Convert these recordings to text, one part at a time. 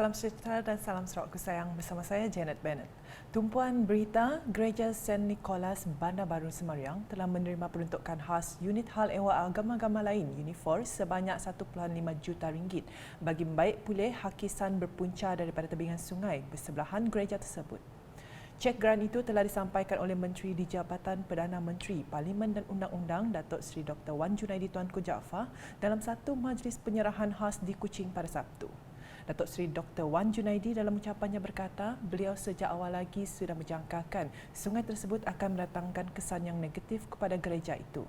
salam sejahtera dan salam Sarawak sayang bersama saya Janet Bennett. Tumpuan berita Gereja St. Nicholas Bandar Baru Semariang telah menerima peruntukan khas unit hal ehwal agama-agama lain Unifor sebanyak 1.5 juta ringgit bagi membaik pulih hakisan berpunca daripada tebingan sungai bersebelahan gereja tersebut. Cek geran itu telah disampaikan oleh Menteri di Jabatan Perdana Menteri Parlimen dan Undang-Undang Datuk Seri Dr. Wan Junaidi Tuanku Jaafar dalam satu majlis penyerahan khas di Kuching pada Sabtu. Datuk Seri Dr. Wan Junaidi dalam ucapannya berkata, beliau sejak awal lagi sudah menjangkakan sungai tersebut akan mendatangkan kesan yang negatif kepada gereja itu.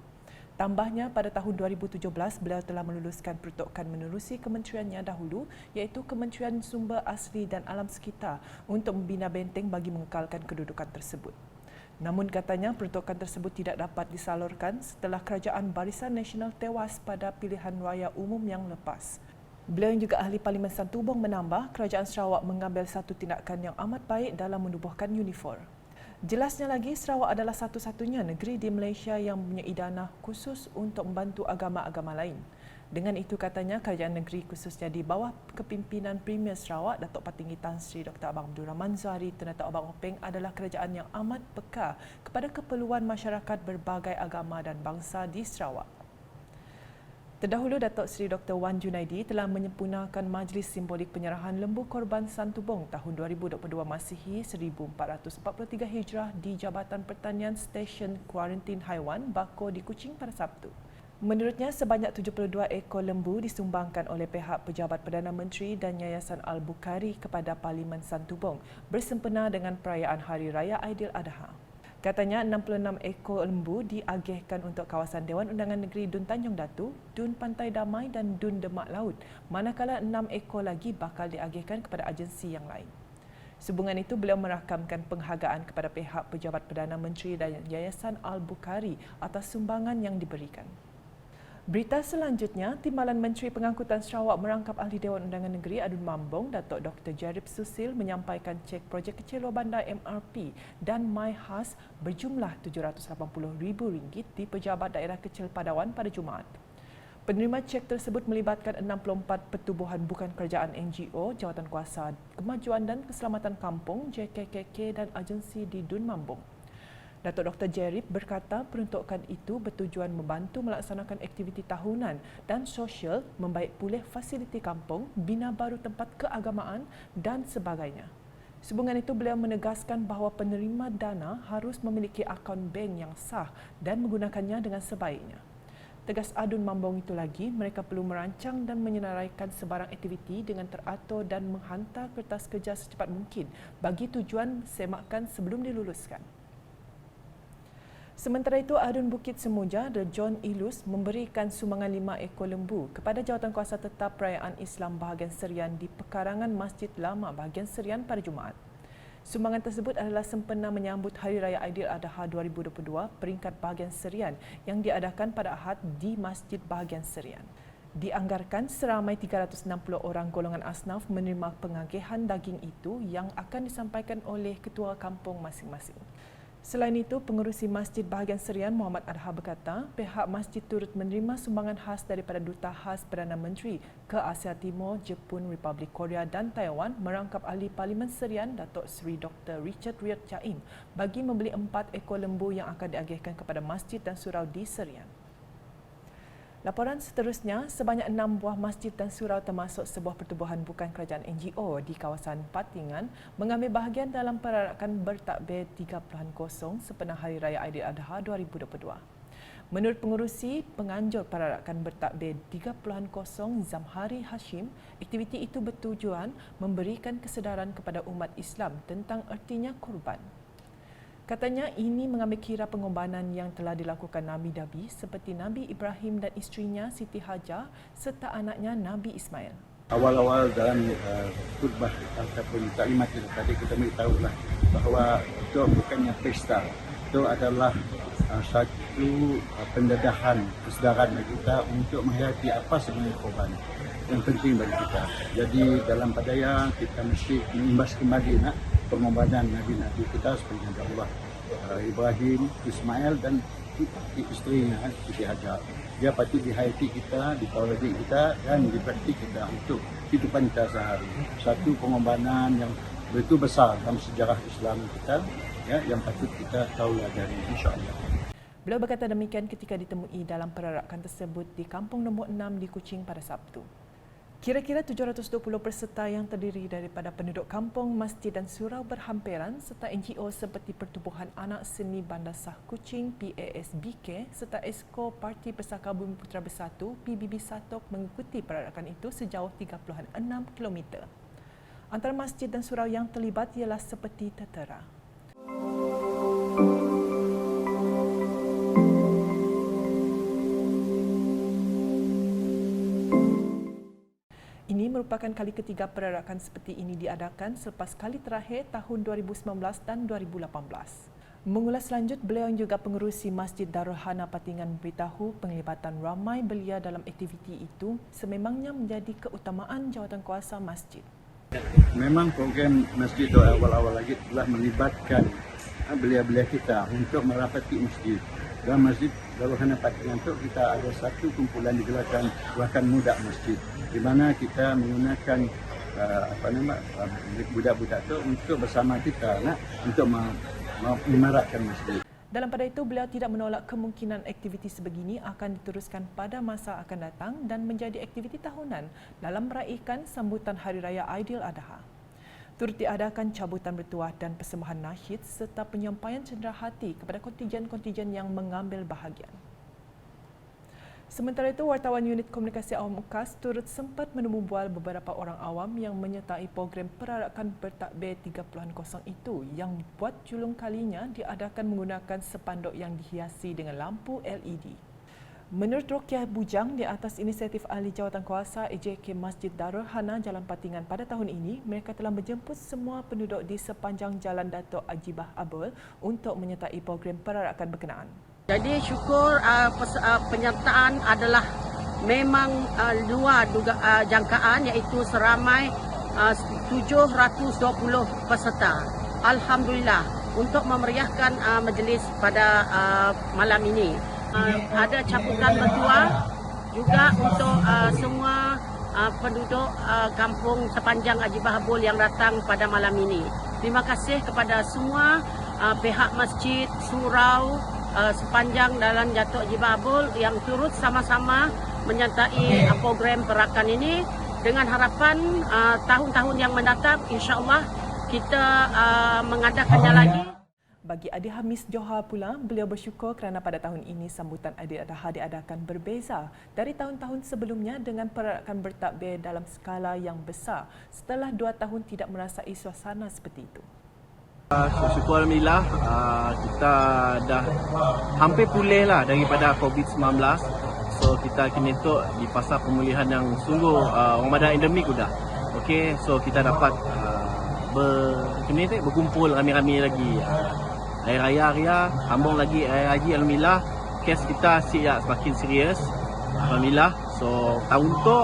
Tambahnya, pada tahun 2017, beliau telah meluluskan peruntukan menerusi kementeriannya dahulu iaitu Kementerian Sumber Asli dan Alam Sekitar untuk membina benteng bagi mengekalkan kedudukan tersebut. Namun katanya peruntukan tersebut tidak dapat disalurkan setelah Kerajaan Barisan Nasional tewas pada pilihan raya umum yang lepas. Beliau yang juga ahli Parlimen Santubong menambah, Kerajaan Sarawak mengambil satu tindakan yang amat baik dalam menubuhkan Unifor. Jelasnya lagi, Sarawak adalah satu-satunya negeri di Malaysia yang mempunyai dana khusus untuk membantu agama-agama lain. Dengan itu katanya, kerajaan negeri khususnya di bawah kepimpinan Premier Sarawak, Datuk Patinggi Tan Sri Dr. Abang Abdul Rahman Zuhari Ternata Abang Openg adalah kerajaan yang amat peka kepada keperluan masyarakat berbagai agama dan bangsa di Sarawak. Terdahulu, Datuk Seri Dr. Wan Junaidi telah menyempurnakan majlis simbolik penyerahan lembu korban Santubong tahun 2022 Masihi 1443 Hijrah di Jabatan Pertanian Stesen Kuarantin Haiwan Bako di Kuching pada Sabtu. Menurutnya, sebanyak 72 ekor lembu disumbangkan oleh pihak Pejabat Perdana Menteri dan Yayasan Al-Bukhari kepada Parlimen Santubong bersempena dengan perayaan Hari Raya Aidiladha. Katanya 66 ekor lembu diagihkan untuk kawasan Dewan Undangan Negeri Dun Tanjung Datu, Dun Pantai Damai dan Dun Demak Laut, manakala 6 ekor lagi bakal diagihkan kepada agensi yang lain. Sehubungan itu, beliau merakamkan penghargaan kepada pihak Pejabat Perdana Menteri dan Yayasan Al-Bukhari atas sumbangan yang diberikan. Berita selanjutnya, Timbalan Menteri Pengangkutan Sarawak merangkap Ahli Dewan Undangan Negeri Adun Mambong, Datuk Dr. Jarib Susil menyampaikan cek projek kecil luar bandar MRP dan MyHas berjumlah RM780,000 di Pejabat Daerah Kecil Padawan pada Jumaat. Penerima cek tersebut melibatkan 64 pertubuhan bukan kerajaan NGO, Jawatankuasa Kemajuan dan Keselamatan Kampung, JKKK dan agensi di Dun Mambong. Datuk Dr. Jarib berkata peruntukan itu bertujuan membantu melaksanakan aktiviti tahunan dan sosial, membaik pulih fasiliti kampung, bina baru tempat keagamaan dan sebagainya. Sehubungan itu, beliau menegaskan bahawa penerima dana harus memiliki akaun bank yang sah dan menggunakannya dengan sebaiknya. Tegas Adun Mambong itu lagi, mereka perlu merancang dan menyenaraikan sebarang aktiviti dengan teratur dan menghantar kertas kerja secepat mungkin bagi tujuan semakan sebelum diluluskan. Sementara itu, Adun Bukit Semuja dan John Ilus memberikan sumbangan 5 ekor lembu kepada Jawatankuasa Tetap Perayaan Islam Bahagian Serian di Pekarangan Masjid Lama Bahagian Serian pada Jumaat. Sumbangan tersebut adalah sempena menyambut Hari Raya Aidiladha 2022 peringkat Bahagian Serian yang diadakan pada Ahad di Masjid Bahagian Serian. Dianggarkan seramai 360 orang golongan asnaf menerima pengagihan daging itu yang akan disampaikan oleh ketua kampung masing-masing. Selain itu, pengerusi Masjid Bahagian Serian Muhammad Adha berkata, pihak masjid turut menerima sumbangan khas daripada Duta Khas Perdana Menteri ke Asia Timur, Jepun, Republik Korea dan Taiwan merangkap Ahli Parlimen Serian Datuk Seri Dr. Richard Riyad Chaim bagi membeli 4 ekor lembu yang akan diagihkan kepada masjid dan surau di Serian. Laporan seterusnya, sebanyak 6 buah masjid dan surau termasuk sebuah pertubuhan bukan kerajaan NGO di kawasan Patingan mengambil bahagian dalam perarakan bertakbir 3.0 sempena Hari Raya Aidiladha 2022. Menurut pengerusi penganjur perarakan bertakbir 3.0 Zamhari Hashim, aktiviti itu bertujuan memberikan kesedaran kepada umat Islam tentang ertinya kurban. Katanya ini mengambil kira pengorbanan yang telah dilakukan Nabi seperti Nabi Ibrahim dan isterinya Siti Hajar serta anaknya Nabi Ismail. Awal-awal dalam khutbah ataupun taklimat itu tadi kita beritahulah bahawa itu bukannya pesta, itu adalah satu pendedahan kesedaran bagi kita untuk menghayati apa sebenarnya korban yang penting bagi kita. Jadi dalam padaya kita mesti mengimbas kembali pengorbanan Nabi-Nabi kita seperti Allah. Ibrahim Ismail dan isterinya Siti Hajar. Dia patut dihayati kita, ditoladi kita dan dipraktik kita untuk kehidupan kita sehari. Satu pengorbanan yang begitu besar dalam sejarah Islam kita, ya, yang patut kita tahu dari, insya-Allah. Beliau berkata demikian ketika ditemui dalam perarakan tersebut di Kampung Nombor 6 di Kuching pada Sabtu. Kira-kira 720 peserta yang terdiri daripada penduduk kampung, masjid dan surau berhampiran serta NGO seperti Pertubuhan Anak Seni Bandar Shah Kuching PASBK serta Esko Parti Persaka Bumi Putera Bersatu PBB Satok mengikuti perarakan itu sejauh 36 km. Antara masjid dan surau yang terlibat ialah seperti tertera. Ini merupakan kali ketiga perarakan seperti ini diadakan selepas kali terakhir tahun 2019 dan 2018. Mengulas lanjut, beliau yang juga pengerusi Masjid Darul Hana Patingan memberitahu penglibatan ramai belia dalam aktiviti itu sememangnya menjadi keutamaan jawatankuasa masjid. Memang program masjid itu awal-awal lagi telah melibatkan belia-belia kita untuk merapati masjid. Dalam Masjid Darul Hana Patingan itu kita ada satu kumpulan digelarkan Gerakan Muda Masjid, di mana kita menggunakan budak-budak itu untuk bersama kita untuk mengimaratkan masjid. Dalam pada itu, beliau tidak menolak kemungkinan aktiviti sebegini akan diteruskan pada masa akan datang dan menjadi aktiviti tahunan dalam meraihkan sambutan Hari Raya Aidiladha. Turut diadakan cabutan bertuah dan persembahan nasyid serta penyampaian cenderahati kepada kontijen-kontijen yang mengambil bahagian. Sementara itu, wartawan unit komunikasi awam UKAS turut sempat menemu bual beberapa orang awam yang menyertai program perarakan bertakbir 30-0 itu yang buat julung kalinya diadakan menggunakan spanduk yang dihiasi dengan lampu LED. Menurut Rokiah Bujang, di atas inisiatif ahli jawatankuasa AJK Masjid Darul Hana Jalan Patingan pada tahun ini, mereka telah menjemput semua penduduk di sepanjang Jalan Datuk Ajibah Abul untuk menyertai program perarakan berkenaan. Jadi syukur penyertaan adalah memang luar jangkaan, iaitu seramai 720 peserta. Alhamdulillah untuk memeriahkan majlis pada malam ini. Ada cabutan bertuah juga untuk semua penduduk kampung sepanjang Ajibah Abul yang datang pada malam ini. Terima kasih kepada semua pihak masjid, surau sepanjang Jalan Datuk Ajibah Abul yang turut sama-sama menyertai program perarakan ini dengan harapan tahun-tahun yang mendatang insya-Allah kita mengadakannya lagi. Bagi Adi Hamis Johar pula, beliau bersyukur kerana pada tahun ini sambutan Aidiladha diadakan berbeza dari tahun-tahun sebelumnya dengan perarakan bertakbir dalam skala yang besar setelah 2 tahun tidak merasai suasana seperti itu. Syukur Alhamdulillah, kita dah hampir pulih lah daripada COVID-19. So kita kini tu di fasa pemulihan yang sungguh Ramadan endemik sudah. Okey, so kita dapat berkumpul rami-rami lagi. Hari Raya, sambung lagi Hari Haji. Alhamdulillah, kes kita semakin serius. Alhamdulillah. So tahun tu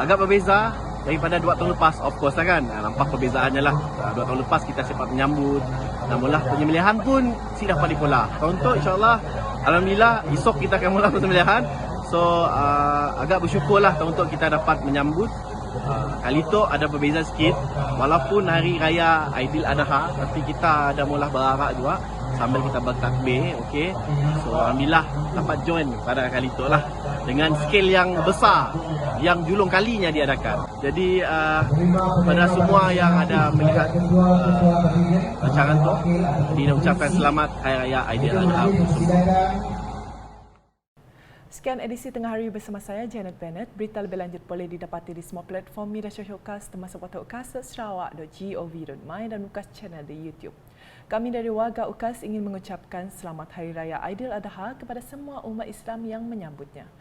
agak berbeza daripada 2 tahun lepas, of course lah kan. Nampak perbezaannya lah. 2 tahun lepas kita sempat menyambut. Namunlah penyembelihan pun siap dapat pula. Tahun tu insyaAllah, Alhamdulillah, esok kita akan mula penyembelihan. So agak bersyukurlah tahun tu kita dapat menyambut. Kali tu ada berbeza sikit. Walaupun Hari Raya Aidiladha, tapi kita ada mula berarak juga sambil kita bertakbir. Okay. So Alhamdulillah dapat join pada kali tu lah dengan skil yang besar yang julung kalinya diadakan. Jadi pada semua yang ada melihat rancangan tu, kita ucapkan selamat Hari Raya Aidiladha. Sekian edisi Tengah Hari bersama saya, Janet Bennett. Berita lebih lanjut boleh didapati di semua platform media sosial UKAS termasuk portal UKAS, sarawak.gov.my dan UKAS Channel di YouTube. Kami dari warga UKAS ingin mengucapkan Selamat Hari Raya Aidiladha kepada semua umat Islam yang menyambutnya.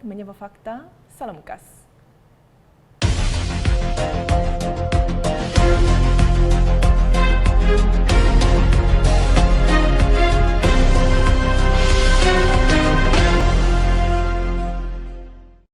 #Menyapa Fakta, Salam UKAS.